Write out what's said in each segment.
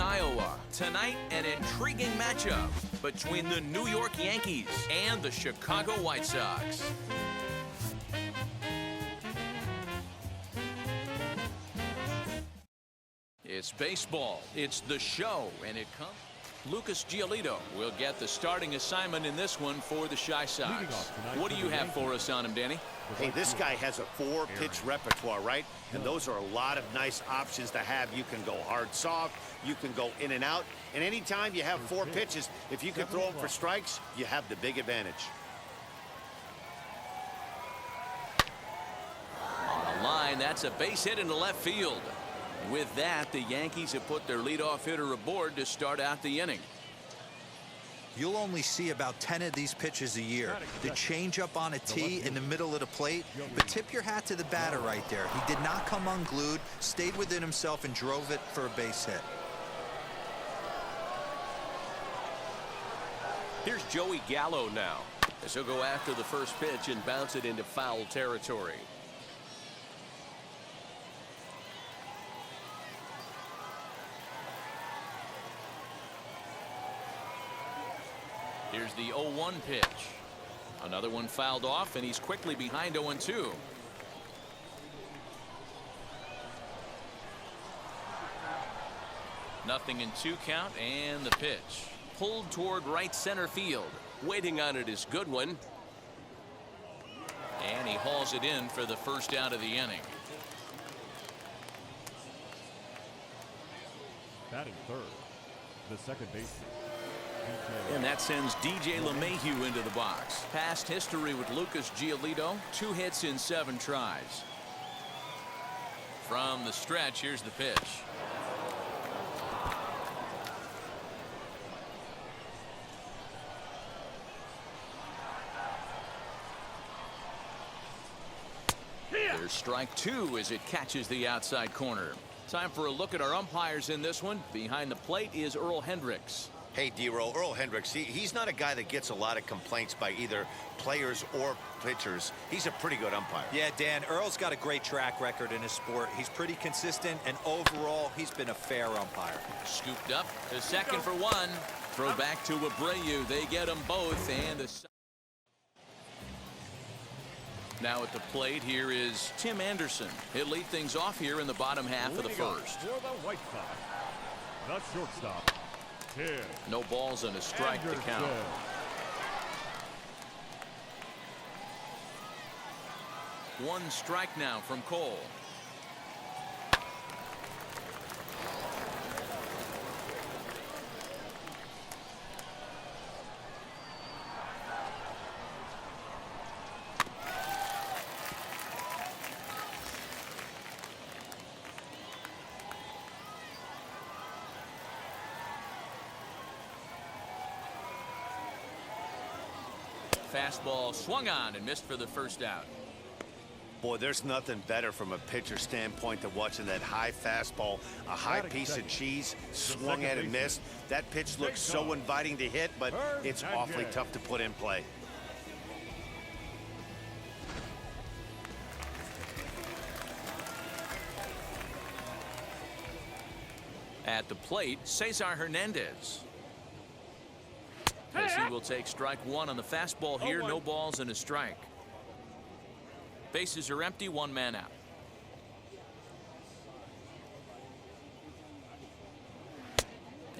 Iowa. Tonight, an intriguing matchup between the New York Yankees and the Chicago White Sox. It's baseball, it's the show, and it comes. Lucas Giolito will get the starting assignment in this one for the Chi Sox. What do you have for us on him, Danny? Hey, this guy has a 4-pitch repertoire, right? And those are a lot of nice options to have. You can go hard, soft. You can go in and out. And anytime you have 4 pitches, if you can throw them for strikes, you have the big advantage. On the line, that's a base hit into left field. With that, the Yankees have put their leadoff hitter aboard to start out the inning. You'll only see about 10 of these pitches a year. The changeup on a tee in the middle of the plate. But tip your hat to the batter right there. He did not come unglued, stayed within himself, and drove it for a base hit. Here's Joey Gallo now, as he'll go after the first pitch and bounce it into foul territory. Here's the 0-1 pitch. Another one fouled off, and he's quickly behind 0-2. Nothing in 2 count, and the pitch. Pulled toward right center field. Waiting on it is Goodwin. And he hauls it in for the first out of the inning. Batting third, the second baseman. And that sends DJ LeMahieu into the box. Past history with Lucas Giolito, 2 hits in 7 tries. From the stretch, here's the pitch. There's strike 2 as it catches the outside corner. Time for a look at our umpires in this one. Behind the plate is Earl Hendricks. Hey, D-Roll, Earl Hendricks, he's not a guy that gets a lot of complaints by either players or pitchers. He's a pretty good umpire. Yeah, Dan, Earl's got a great track record in his sport. He's pretty consistent, and overall, he's been a fair umpire. Scooped up to second for 1. Throw back to Abreu. They get them both, and the... Now at the plate, here is Tim Anderson. He'll lead things off here in the bottom half of the first. For the White Sox, the shortstop, Tim No balls and a strike to count. Anderson. One strike now from Cole. Fastball swung on and missed for the first out. Boy, there's nothing better from a pitcher standpoint than watching that high fastball, a high piece of cheese, swung at and missed. That pitch looks so inviting to hit, but it's awfully tough to put in play. At the plate, Cesar Hernandez. As he will take strike 1 on the fastball here. No balls and a strike. Bases are empty, 1 man out.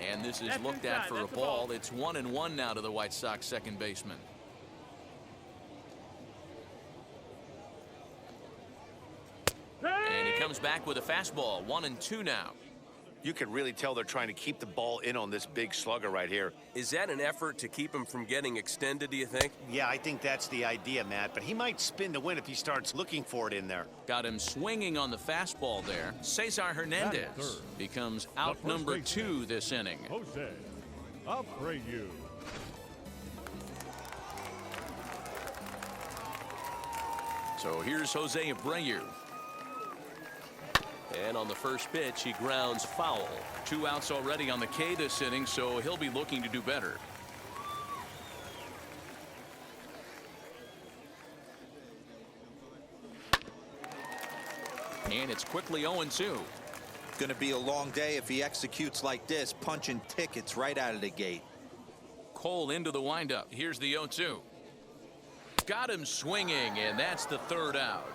And this is looked at for a ball. It's 1-1 now to the White Sox second baseman. And he comes back with a fastball. 1-2 now. You can really tell they're trying to keep the ball in on this big slugger right here. Is that an effort to keep him from getting extended, do you think? Yeah, I think that's the idea, Matt, but he might spin to win if he starts looking for it in there. Got him swinging on the fastball there. Cesar Hernandez becomes out number 2 this inning. Jose Abreu. So here's Jose Abreu. And on the first pitch, he grounds foul. 2 outs already on the K this inning, so he'll be looking to do better. And it's quickly 0-2. Going to be a long day if he executes like this, punching tickets right out of the gate. Cole into the windup. Here's the 0-2. Got him swinging, and that's the third out.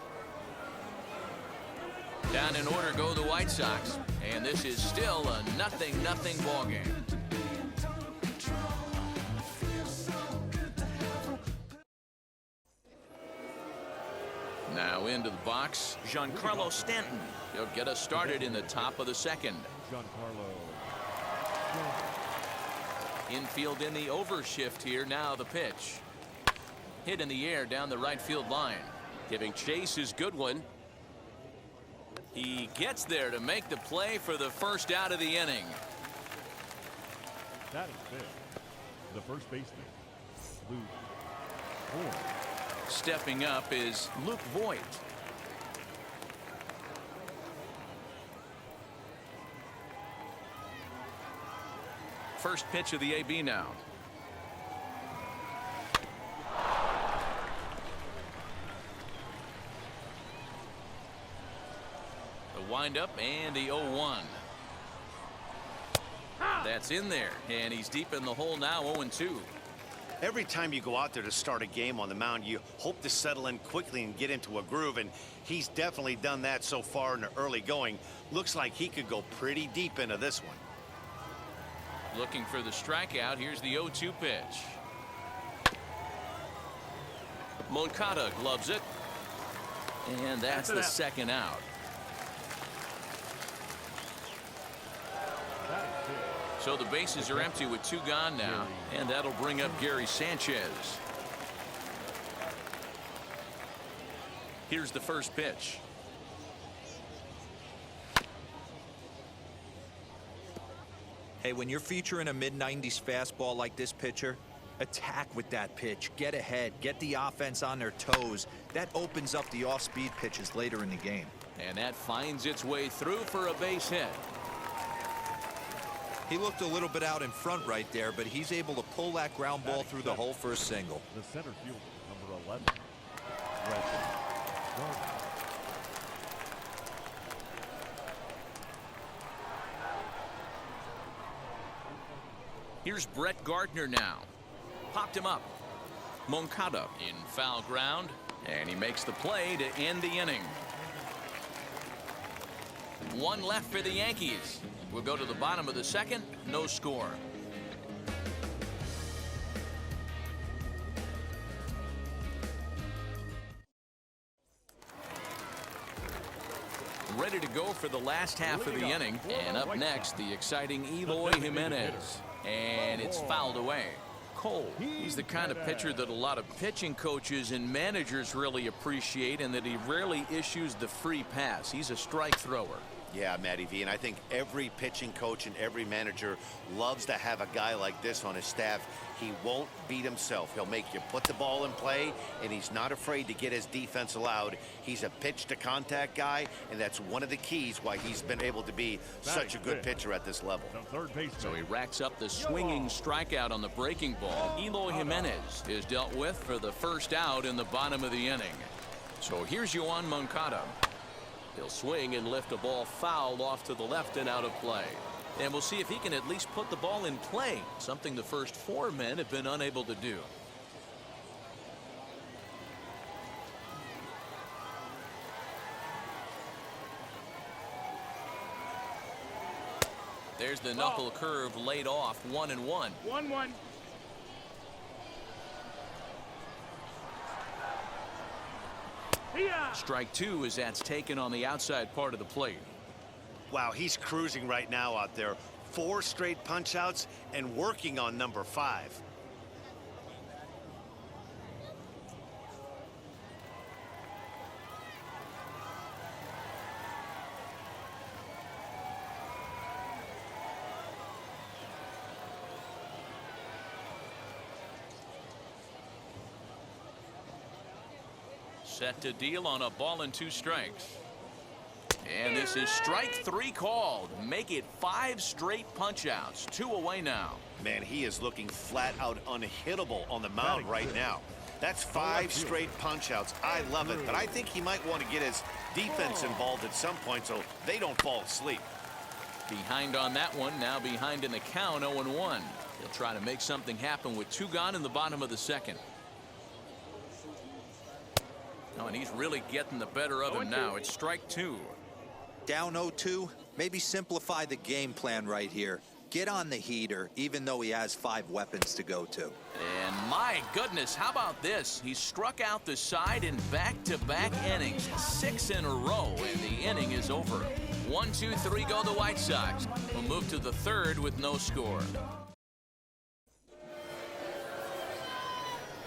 Down in order go the White Sox, and this is still a 0-0 ball game. Now into the box, Giancarlo Stanton. He'll get us started in the top of the second. Giancarlo. Infield in the overshift here. Now the pitch. Hit in the air down the right field line. Giving chase his good one. He gets there to make the play for the first out of the inning. That is fair. The first baseman, Luke Voit. Stepping up is Luke Voit. First pitch of the AB now. The windup and the 0-1. That's in there, and he's deep in the hole now. 0-2. Every time you go out there to start a game on the mound, you hope to settle in quickly and get into a groove, and he's definitely done that so far in the early going. Looks like he could go pretty deep into this one. Looking for the strikeout. Here's the 0-2 pitch. Moncada gloves it. And that's the second out. So the bases are empty with 2 gone now, and that'll bring up Gary Sanchez. Here's the first pitch. Hey, when you're featuring a mid-90s fastball like this pitcher, attack with that pitch. Get ahead. Get the offense on their toes. That opens up the off-speed pitches later in the game. And that finds its way through for a base hit. He looked a little bit out in front right there, but he's able to pull that ground ball through the hole for a single. The center fielder, number 11, Brett Gardner. Here's Brett Gardner now. Popped him up. Moncada in foul ground, and he makes the play to end the inning. 1 left for the Yankees. We'll go to the bottom of the second. No score. Ready to go for the last half of the inning. And up next, the exciting Eloy Jimenez. And it's fouled away. Cole, he's the kind of pitcher that a lot of pitching coaches and managers really appreciate, and that he rarely issues the free pass. He's a strike thrower. Yeah, Matty V, and I think every pitching coach and every manager loves to have a guy like this on his staff. He won't beat himself. He'll make you put the ball in play, and he's not afraid to get his defense allowed. He's a pitch-to-contact guy, and that's one of the keys why he's been able to be such a good pitcher at this level. So he racks up the swinging strikeout on the breaking ball. Eloy Jimenez is dealt with for the first out in the bottom of the inning. So here's Yoán Moncada. He'll swing and lift a ball foul off to the left and out of play. And we'll see if he can at least put the ball in play, something the first 4 men have been unable to do. There's the knuckle curve laid off. 1-1. 1-1. Strike 2 as that's taken on the outside part of the plate. Wow, he's cruising right now out there. 4 straight punch-outs and working on number 5. Set to deal on a ball and 2 strikes. And this is strike 3 called. Make it 5 straight punch-outs. 2 away now. Man, he is looking flat out unhittable on the mound right now. That's 5 straight punch-outs. I love it, but I think he might want to get his defense involved at some point so they don't fall asleep. Behind on that one, now behind in the count, 0-1. He'll try to make something happen with 2 gone in the bottom of the second. Oh, and he's really getting the better of him now. It's strike 2. Down 0-2, maybe simplify the game plan right here. Get on the heater, even though he has 5 weapons to go to. And my goodness, how about this? He struck out the side in back-to-back innings, 6 in a row, and the inning is over. 1, 2, 3 go the White Sox. We'll move to the third with no score.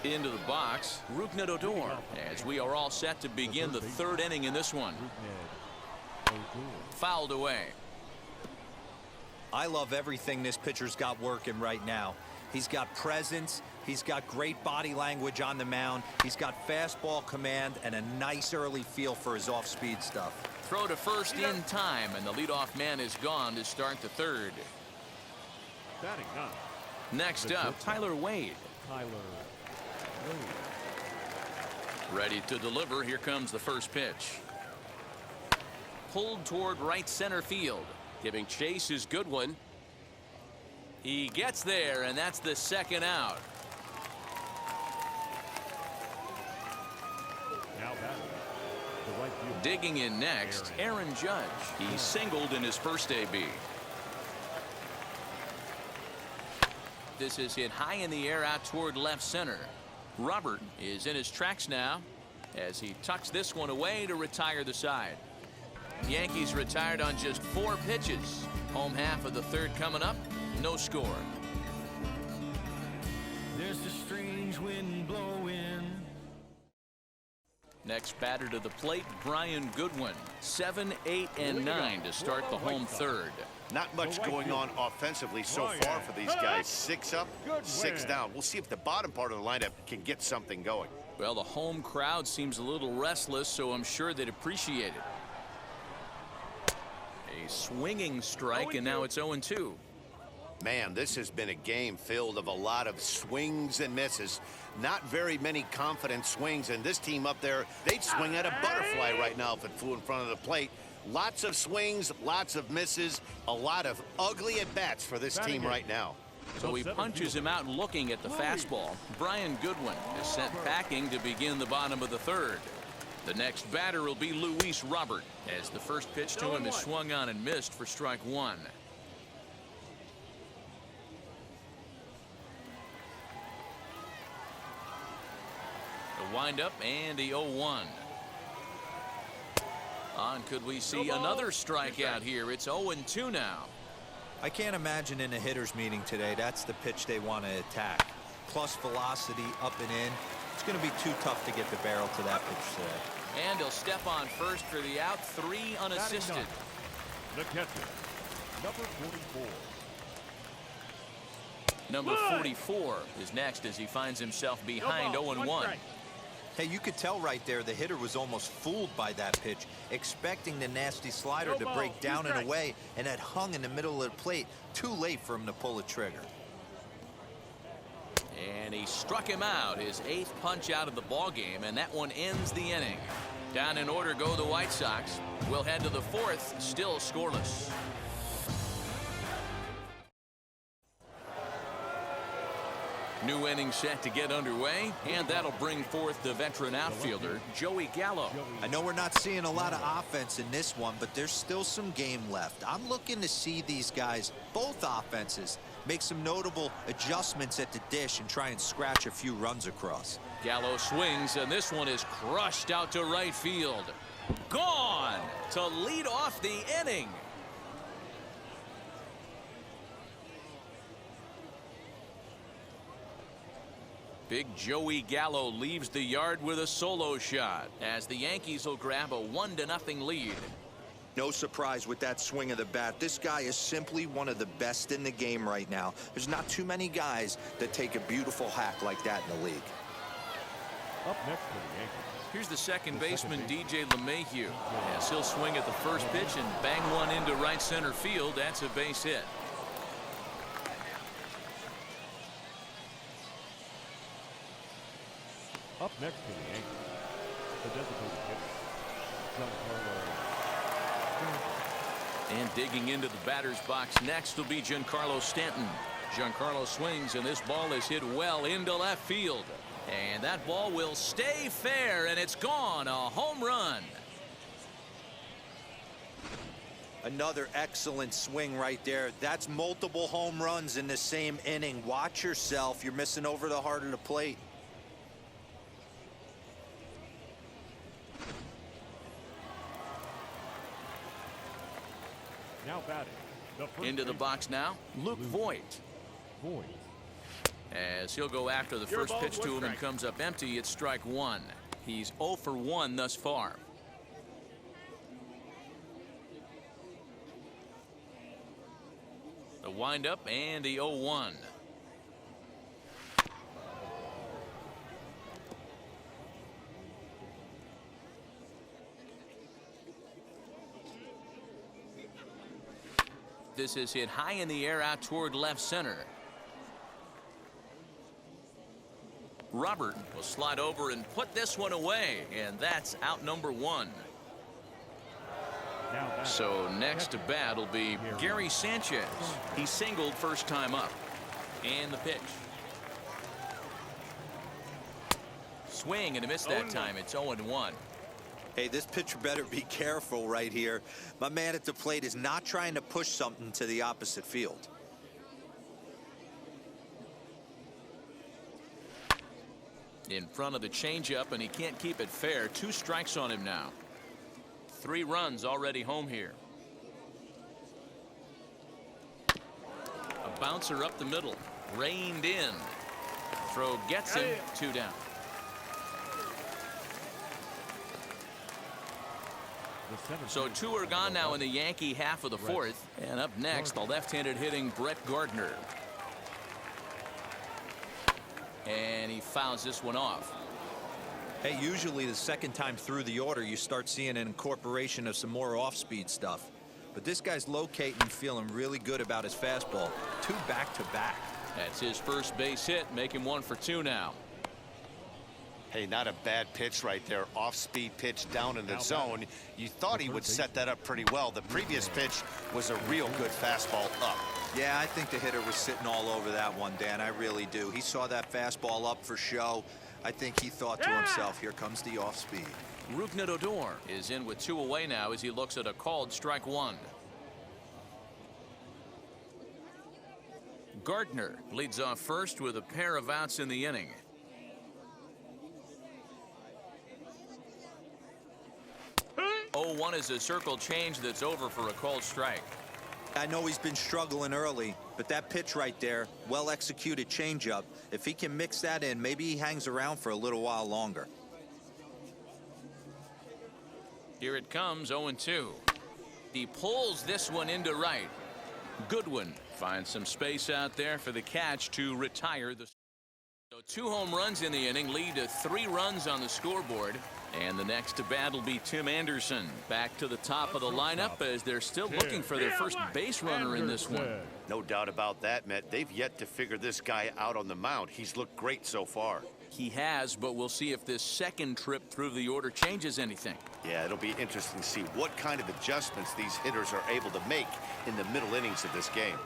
Into the box, Rougned Odor, as we are all set to begin the third inning in this one. Fouled away. I love everything this pitcher's got working right now. He's got presence, he's got great body language on the mound, he's got fastball command and a nice early feel for his off-speed stuff. Throw to first in time, and the leadoff man is gone to start the third. Batting 9. Next up, Tyler Wade. Tyler Wade. Ready to deliver. Here comes the first pitch. Pulled toward right center field. Giving chase his good one. He gets there, and that's the second out. Now batting. The right field. Digging in next, Aaron Judge. He singled in his first AB. This is hit high in the air out toward left center. Robert is in his tracks now as he tucks this one away to retire the side. Yankees retired on just 4 pitches. Home half of the third coming up. No score. There's a strange wind blowing. Next batter to the plate, Brian Goodwin. 7, 8, and 9 to start the home third. Not much going on offensively so far for these guys. 6 up, 6 down. We'll see if the bottom part of the lineup can get something going. Well, the home crowd seems a little restless, so I'm sure they'd appreciate it. A swinging strike, and now it's 0-2. Man, this has been a game filled of a lot of swings and misses. Not very many confident swings, and this team up there, they'd swing at a butterfly right now if it flew in front of the plate. Lots of swings, lots of misses, a lot of ugly at-bats for this team right now. So he punches him out looking at the fastball. Brian Goodwin is sent packing to begin the bottom of the third. The next batter will be Luis Robert, as the first pitch to him is swung on and missed for strike 1. The windup and the 0-1. On, could we see another strikeout here? It's 0-2 now. I can't imagine in a hitter's meeting today that's the pitch they want to attack. Plus velocity up and in. It's going to be too tough to get the barrel to that pitch today. And he'll step on first for the out. 3 unassisted. The catcher, number 44. Number 44 is next as he finds himself behind 0-1. Hey, you could tell right there the hitter was almost fooled by that pitch, expecting the nasty slider to break down and away, and had hung in the middle of the plate. Too late for him to pull a trigger. And he struck him out, his 8th punch out of the ball game, and that one ends the inning. Down in order go the White Sox. We'll head to the 4th, still scoreless. New inning set to get underway, and that'll bring forth the veteran outfielder, Joey Gallo. I know we're not seeing a lot of offense in this one, but there's still some game left. I'm looking to see these guys, both offenses, make some notable adjustments at the dish and try and scratch a few runs across. Gallo swings, and this one is crushed out to right field. Gone to lead off the inning. Big Joey Gallo leaves the yard with a solo shot as the Yankees will grab a 1-0 lead. No surprise with that swing of the bat. This guy is simply one of the best in the game right now. There's not too many guys that take a beautiful hack like that in the league. Up next for the Yankees. Here's the second baseman, DJ LeMahieu. As he'll swing at the first pitch and bang one into right center field. That's a base hit. Up next for the Yankees, the designated hitter, Giancarlo Stanton. And digging into the batter's box next will be Giancarlo Stanton. Giancarlo swings, and this ball is hit well into left field. And that ball will stay fair, and it's gone. A home run. Another excellent swing right there. That's multiple home runs in the same inning. Watch yourself. You're missing over the heart of the plate. Now batting. Into the box now, Luke Voigt. As he'll go after the first pitch to him and comes up empty, it's strike one. He's 0 for 1 thus far. The windup and the 0-1. This is hit high in the air out toward left center. Robert will slide over and put this one away, and that's out number 1. So next to bat will be Gary Sanchez. He singled first time up. And the pitch. Swing and a miss that time. It's 0-1. Hey, this pitcher better be careful right here. My man at the plate is not trying to push something to the opposite field. In front of the changeup, and he can't keep it fair. 2 strikes on him now. 3 runs already home here. A bouncer up the middle. Reined in. Throw gets him. 2 down. So 2 are gone now in the Yankee half of the 4th. And up next, the left-handed hitting Brett Gardner. And he fouls this one off. Hey, usually the second time through the order, you start seeing an incorporation of some more off-speed stuff. But this guy's locating and feeling really good about his fastball. 2 back-to-back. That's his first base hit, making 1 for 2 now. Hey, not a bad pitch right there. Off-speed pitch down in the zone. You thought he would set that up pretty well. The previous pitch was a real good fastball up. Yeah, I think the hitter was sitting all over that one, Dan. I really do. He saw that fastball up for show. I think he thought to himself, here comes the off-speed. Rougned Odor is in with 2 away now as he looks at a called strike 1. Gardner leads off first with a pair of outs in the inning. Oh, 1 is a circle change that's over for a called strike. I know he's been struggling early, but that pitch right there, well-executed changeup, if he can mix that in, maybe he hangs around for a little while longer. Here it comes, 0-2. He pulls this one into right. Goodwin finds some space out there for the catch to retire the. So 2 home runs in the inning lead to 3 runs on the scoreboard. And the next to bat will be Tim Anderson. Back to the top of the lineup as they're still looking for their first base runner in this one. No doubt about that, Matt. They've yet to figure this guy out on the mound. He's looked great so far. He has, but we'll see if this second trip through the order changes anything. Yeah, it'll be interesting to see what kind of adjustments these hitters are able to make in the middle innings of this game.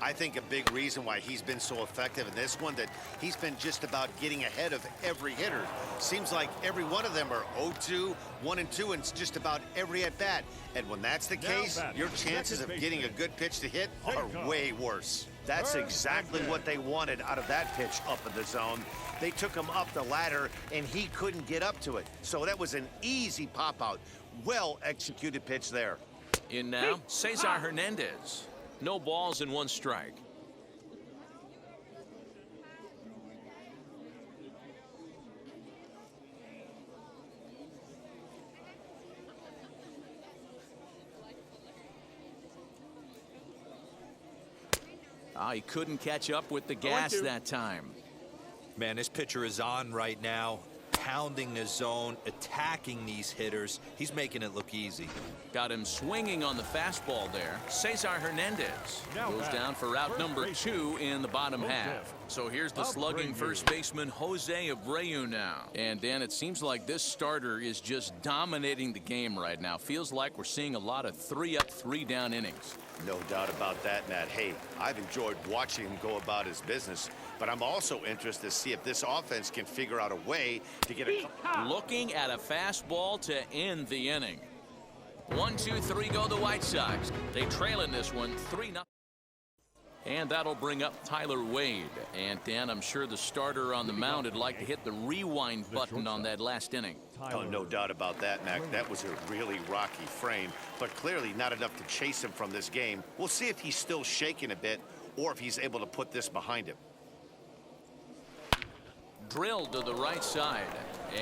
I think a big reason why he's been so effective in this one, that he's been just about getting ahead of every hitter. Seems like every one of them are 0-2, 1-2, and just about every at-bat. And when that's the case, your chances of getting a good pitch to hit are way worse. That's exactly what they wanted out of that pitch up in the zone. They took him up the ladder, and he couldn't get up to it. So that was an easy pop-out. Well-executed pitch there. In now, Cesar Hernandez. No balls and 1 strike. He couldn't catch up with the gas that time. Man, this pitcher is on right now. pounding the zone, attacking these hitters. He's making it look easy. Got him swinging on the fastball there. Cesar Hernandez goes down for out number 2 in the bottom half. So here's the slugging first baseman Jose Abreu now. And Dan, it seems like this starter is just dominating the game right now. Feels like we're seeing a lot of 3-up, 3-down innings. No doubt about that, Matt. Hey, I've enjoyed watching him go about his business, but I'm also interested to see if this offense can figure out a way to get a... Looking at a fastball to end the inning. 1, 2, 3 go the White Sox. They trail in this one 3-0. And that'll bring up Tyler Wade. And Dan, I'm sure the starter on the mound would like to hit the rewind button on that last inning. Oh, no doubt about that, Mac. That was a really rocky frame, but clearly not enough to chase him from this game. We'll see if he's still shaking a bit or if he's able to put this behind him. Drilled to the right side,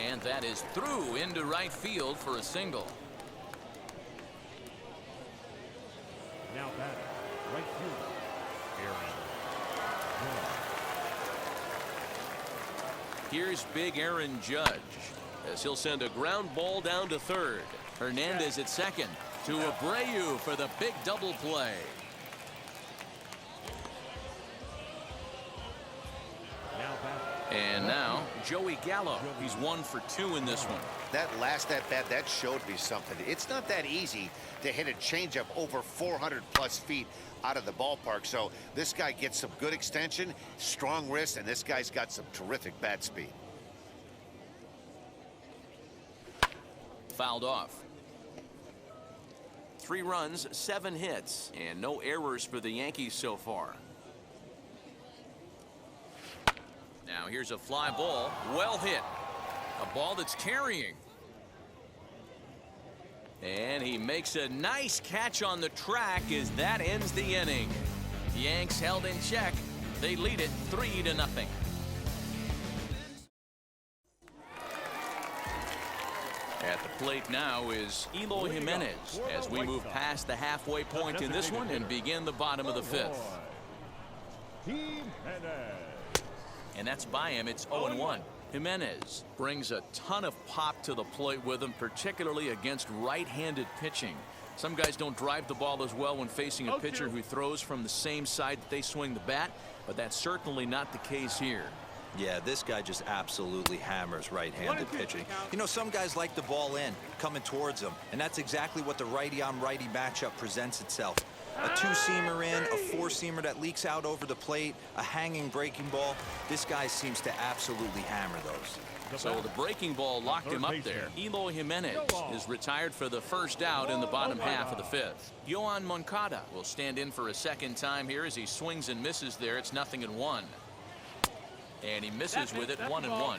and that is through into right field for a single. Now batting, right fielder, Aaron Judge. Here's big Aaron Judge as he'll send a ground ball down to third. Hernandez at second to Abreu for the big double play. Now batting. And now Joey Gallo. He's 1 for 2 in this one. That last at-bat, that showed me something. It's not that easy to hit a changeup over 400-plus feet out of the ballpark. So this guy gets some good extension, strong wrist, and this guy's got some terrific bat speed. Fouled off. 3 runs, 7 hits, and no errors for the Yankees so far. Now here's a fly ball, well hit. A ball that's carrying. And he makes a nice catch on the track as that ends the inning. The Yanks held in check. They lead it 3-0. At the plate now is Eloy Jimenez as we move past the halfway point in this one and begin the bottom of the 5th. And that's by him. It's 0-1. Jimenez brings a ton of pop to the plate with him, particularly against right-handed pitching. Some guys don't drive the ball as well when facing a pitcher who throws from the same side that they swing the bat, but that's certainly not the case here. Yeah, this guy just absolutely hammers right-handed pitching. You know, some guys like the ball in, coming towards them, and that's exactly what the righty-on-righty matchup presents itself. A 2-seamer in, a 4-seamer that leaks out over the plate, a hanging breaking ball. This guy seems to absolutely hammer those. So the breaking ball locked him up there. Eloy Jimenez is retired for the first out in the bottom half of the 5th. Yoan Moncada will stand in for a second time here as he swings and misses there. It's 0-1. And he misses with it 1-1.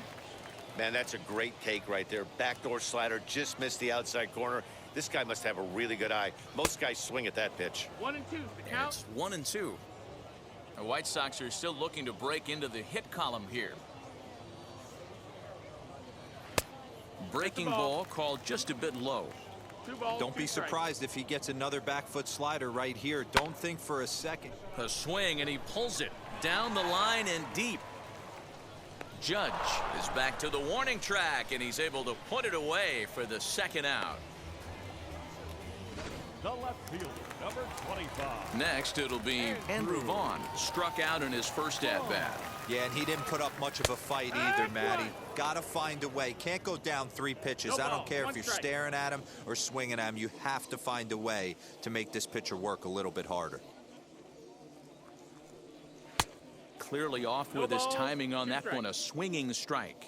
Man, that's a great take right there. Backdoor slider, just missed the outside corner. This guy must have a really good eye. Most guys swing at that pitch. 1-2. The count. It's 1-2. The White Sox are still looking to break into the hit column here. Breaking ball called just a bit low. 2 balls, Don't 2 be strikes. surprised if he gets another back foot slider right here. Don't think for a second. A swing, and he pulls it down the line and deep. Judge is back to the warning track, and he's able to put it away for the second out. The left fielder, number 25. Next, it'll be Andrew Vaughn, struck out in his first at-bat. Yeah, and he didn't put up much of a fight either, Matty. Gotta find a way. Can't go down 3 pitches. I don't care if you're staring at him or swinging at him. You have to find a way to make this pitcher work a little bit harder. Clearly off with his timing on that one, a swinging strike.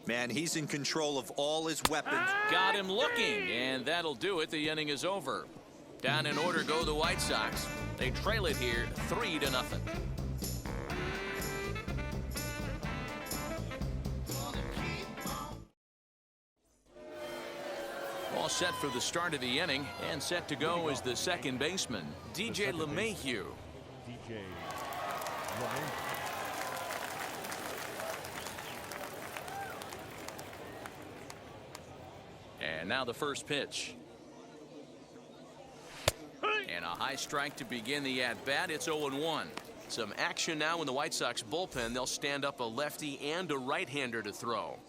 Man, he's in control of all his weapons. Got him looking, and that'll do it. The inning is over. Down in order go the White Sox. They trail it here 3-0. All set for the start of the inning, and set to go is the second baseman, DJ LeMahieu. DJ LeMahieu. And now the first pitch. And a high strike to begin the at-bat. It's 0-1. Some action now in the White Sox bullpen. They'll stand up a lefty and a right-hander to throw.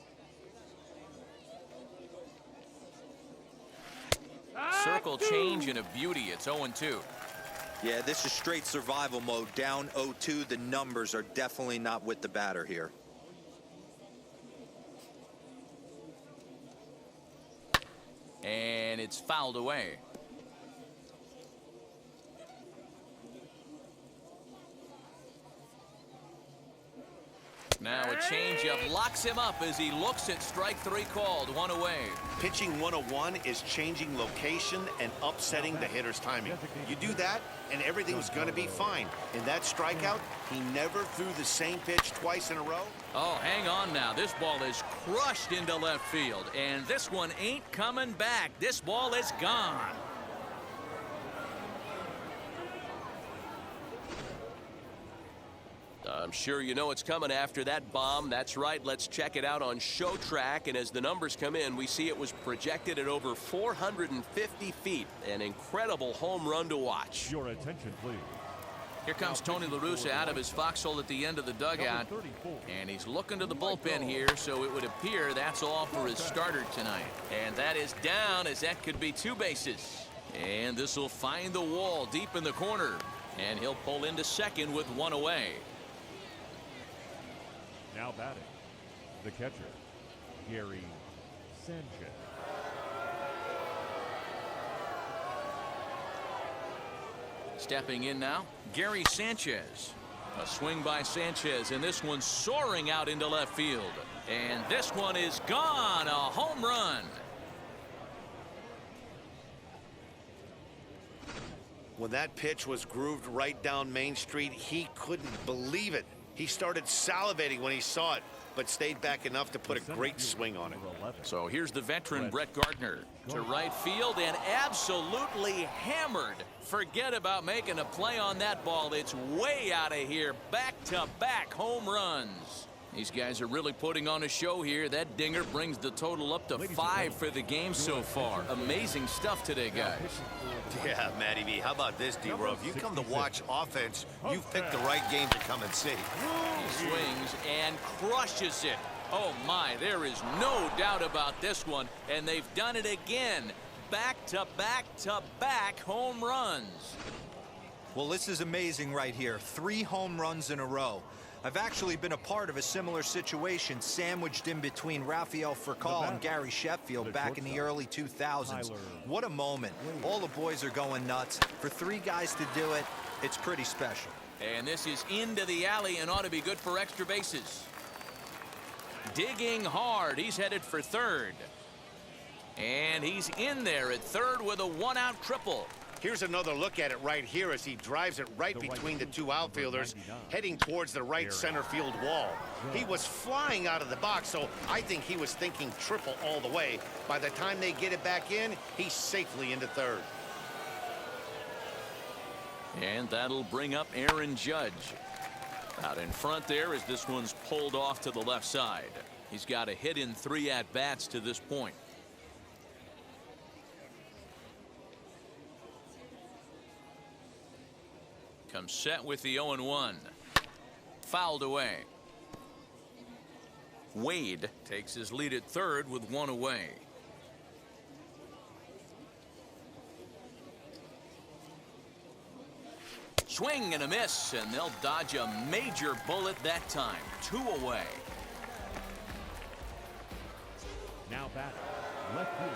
Circle change and a beauty. It's 0-2. Yeah, this is straight survival mode. Down 0-2. The numbers are definitely not with the batter here. And it's fouled away. Now a changeup locks him up as he looks at strike 3 called. 1 away. Pitching 101 is changing location and upsetting the hitter's timing. You do that, and everything's going to be fine. In that strikeout, he never threw the same pitch twice in a row. Oh, hang on now. This ball is crushed into left field, and this one ain't coming back. This ball is gone. I'm sure you know it's coming after that bomb. That's right. Let's check it out on ShowTrack. And as the numbers come in, we see it was projected at over 450 feet. An incredible home run to watch. Your attention, please. Here comes Tony La Russa out of his foxhole at the end of the dugout. And he's looking to the bullpen here, so it would appear that's all for his starter tonight. And that is down, as that could be 2 bases. And this will find the wall deep in the corner. And he'll pull into second with 1 away. Now batting, the catcher, Gary Sanchez. Stepping in now, Gary Sanchez. A swing by Sanchez, and this one's soaring out into left field. And this one is gone, a home run. When that pitch was grooved right down Main Street, he couldn't believe it. He started salivating when he saw it, but stayed back enough to put a great swing on it. So here's the veteran Brett Gardner to right field and absolutely hammered. Forget about making a play on that ball. It's way out of here. Back-to-back home runs. These guys are really putting on a show here. That dinger brings the total up to 5 for the game so far. Amazing stuff today, guys. Yeah, Matty B. How about this, D-Row? If you come to watch offense, you've picked the right game to come and see. He swings and crushes it. Oh, my, there is no doubt about this one. And they've done it again. Back-to-back-to-back home runs. Well, this is amazing right here. 3 home runs in a row. I've actually been a part of a similar situation sandwiched in between Rafael Furcal and Gary Sheffield back in the early 2000s. What a moment. All the boys are going nuts. For 3 guys to do it, it's pretty special. And this is into the alley and ought to be good for extra bases. Digging hard. He's headed for third. And he's in there at third with a 1-out triple. Here's another look at it right here as he drives it right between the 2 outfielders, heading towards the right center field wall. He was flying out of the box, so I think he was thinking triple all the way. By the time they get it back in, he's safely into third. And that'll bring up Aaron Judge. Out in front there as this one's pulled off to the left side. He's got a hit in 3 at-bats to this point. Comes set with the 0-1. Fouled away. Wade takes his lead at third with 1 away. Swing and a miss, and they'll dodge a major bullet that time. 2 away. Now batting, left field.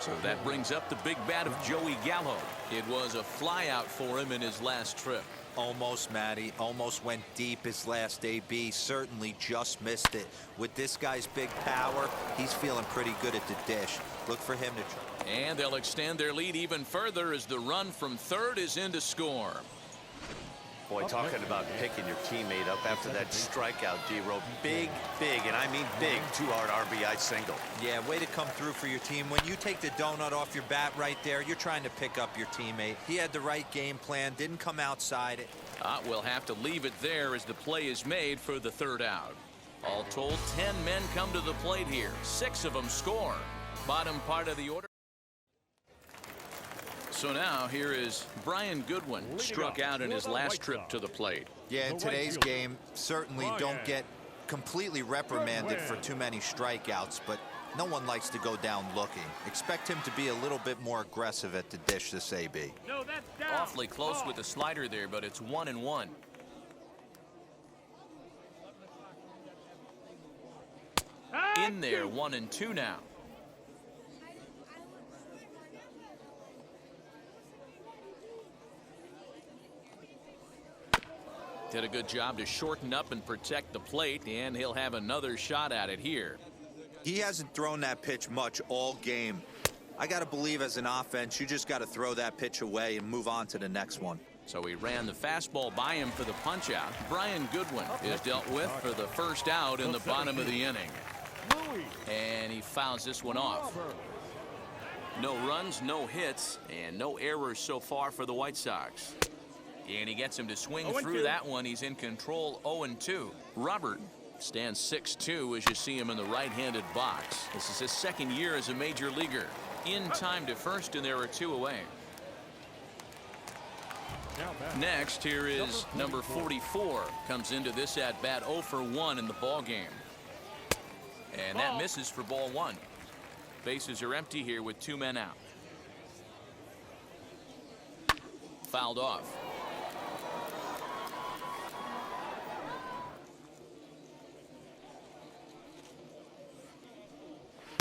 So that brings up the big bat of Joey Gallo. It was a flyout for him in his last trip. Almost, Matty. Almost went deep his last AB. Certainly just missed it. With this guy's big power, he's feeling pretty good at the dish. Look for him to try. And they'll extend their lead even further as the run from third is in to score. Boy, talking about picking your teammate up after that strikeout, D-Row. Big, and I mean big, 2-hard RBI single. Yeah, way to come through for your team. When you take the donut off your bat right there, you're trying to pick up your teammate. He had the right game plan, didn't come outside it. We'll have to leave it there as the play is made for the 3rd out. All told, 10 men come to the plate here. 6 of them score. Bottom part of the order. So now here is Brian Goodwin, struck out in his last trip to the plate. Yeah, in today's game, certainly don't get completely reprimanded for too many strikeouts, but No one likes to go down looking. Expect him to be a little bit more aggressive at the dish this AB. No, that's down. Awfully close with the slider there, but it's 1-1. In there, 1-2 now. Did a good job to shorten up and protect the plate, and he'll have another shot at it here. He hasn't thrown that pitch much all game. I got to believe as an offense, you just got to throw that pitch away and move on to the next one. So he ran the fastball by him for the punch-out. Brian Goodwin is dealt with for the first out in the bottom of the inning. And he fouls this one off. No runs, no hits, and no errors so far for the White Sox. And he gets him to swing through that one. He's in control, 0-2. Robert stands 6'2" as you see him in the right-handed box. This is his second year as a major leaguer. In time to first, and there are 2 away. Next, here is number 44. Comes into this at-bat 0 for 1 in the ball game. And that misses for ball 1. Bases are empty here with 2 men out. Fouled off.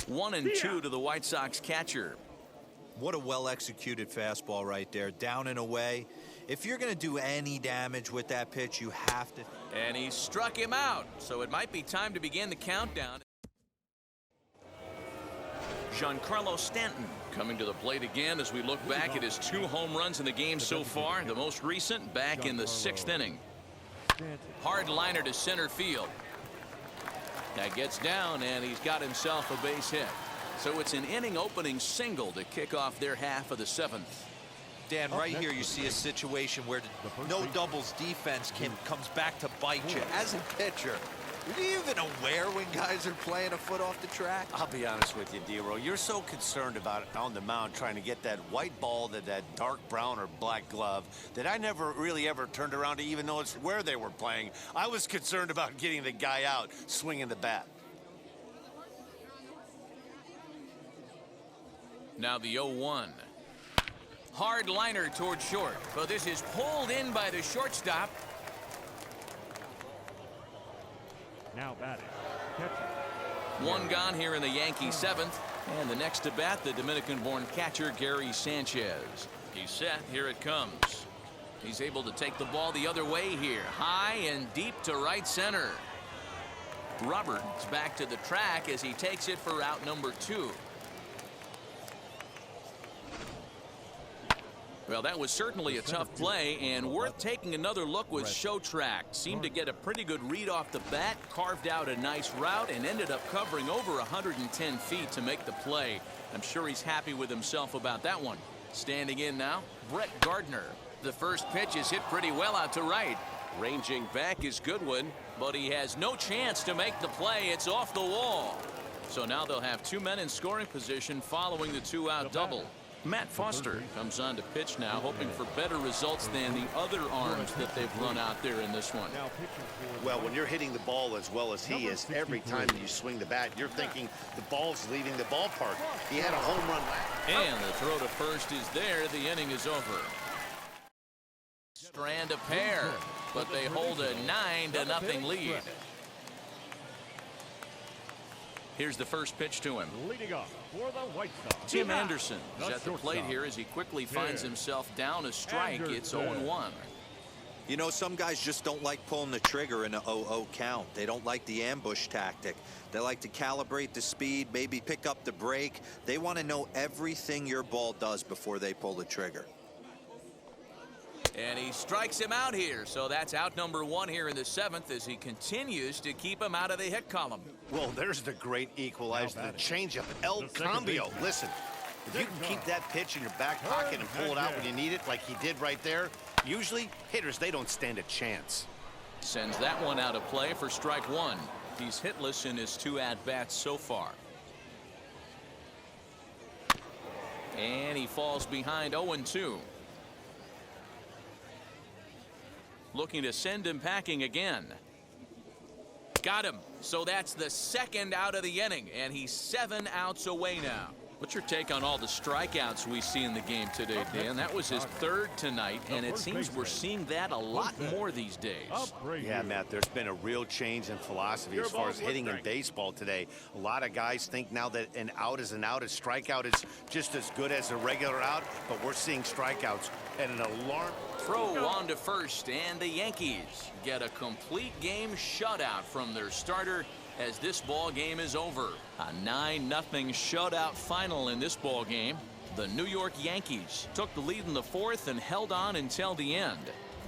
One and 2 to the White Sox catcher. What a well-executed fastball right there, down and away. If you're going to do any damage with that pitch, you have to. And he struck him out, so it might be time to begin the countdown. Giancarlo Stanton coming to the plate again as we look back at his 2 home runs in the game so far. The most recent back in the 6th inning. Hard liner to center field. That gets down, and he's got himself a base hit. So it's an inning opening single to kick off their half of the 7th. Dan, right here you see a situation where the no doubles defense comes back to bite you. As a pitcher, are you even aware when guys are playing a foot off the track? I'll be honest with you, Dero. You're so concerned about on the mound trying to get that white ball to that dark brown or black glove that I never really ever turned around to even notice where they were playing. I was concerned about getting the guy out swinging the bat. Now the 0-1. Hard liner toward short. So this is pulled in by the shortstop. Now batting, catcher. 1 gone here in the Yankee 7th. And the next to bat, the Dominican-born catcher, Gary Sanchez. He's set. Here it comes. He's able to take the ball the other way here. High and deep to right center. Robert is back to the track as he takes it for out number 2. Well, that was certainly a tough play, and worth taking another look was Showtrack. Seemed to get a pretty good read off the bat, carved out a nice route, and ended up covering over 110 feet to make the play. I'm sure he's happy with himself about that one. Standing in now, Brett Gardner. The first pitch is hit pretty well out to right. Ranging back is Goodwin. But he has no chance to make the play. It's off the wall. So now they'll have 2 men in scoring position following the 2-out double. Matt Foster comes on to pitch now, hoping for better results than the other arms that they've run out there in this one. Well, when you're hitting the ball as well as he is, every time you swing the bat, you're thinking the ball's leaving the ballpark. He had a home run last. And the throw to first is there. The inning is over. Strand a pair, but they hold a 9-0 lead. Here's the first pitch to him. Leading off for the White Sox. Tim Anderson is at the plate here as he quickly finds himself down a strike. It's 0-1. You know, some guys just don't like pulling the trigger in a 0-0 count. They don't like the ambush tactic. They like to calibrate the speed, maybe pick up the brake. They want to know everything your ball does before they pull the trigger. And he strikes him out here. So that's out number 1 here in the 7th as he continues to keep him out of the hit column. Well, there's the great equalizer, the changeup, El Cambio. Listen, if you can keep that pitch in your back pocket and pull it out when you need it like he did right there, usually hitters, they don't stand a chance. Sends that one out of play for strike 1. He's hitless in his 2 at-bats so far. And he falls behind 0-2. Looking to send him packing again. Got him. So that's the second out of the inning, and he's 7 outs away now. What's your take on all the strikeouts we see in the game today, Dan? That was his third tonight, and it seems we're seeing that a lot more these days. Yeah, Matt, there's been a real change in philosophy as far as hitting in baseball today. A lot of guys think now that an out is an out. A strikeout is just as good as a regular out, but we're seeing strikeouts at an alarm. Throw on to first, and the Yankees get a complete game shutout from their starter as this ball game is over. A 9-0 shutout final in this ball game. The New York Yankees took the lead in the fourth and held on until the end.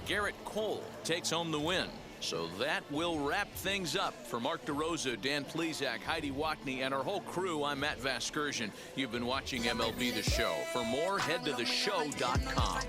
Garrett Cole takes home the win. So that will wrap things up. For Mark DeRosa, Dan Plesac, Heidi Watney, and our whole crew, I'm Matt Vasgersian. You've been watching MLB The Show. For more, head to theshow.com.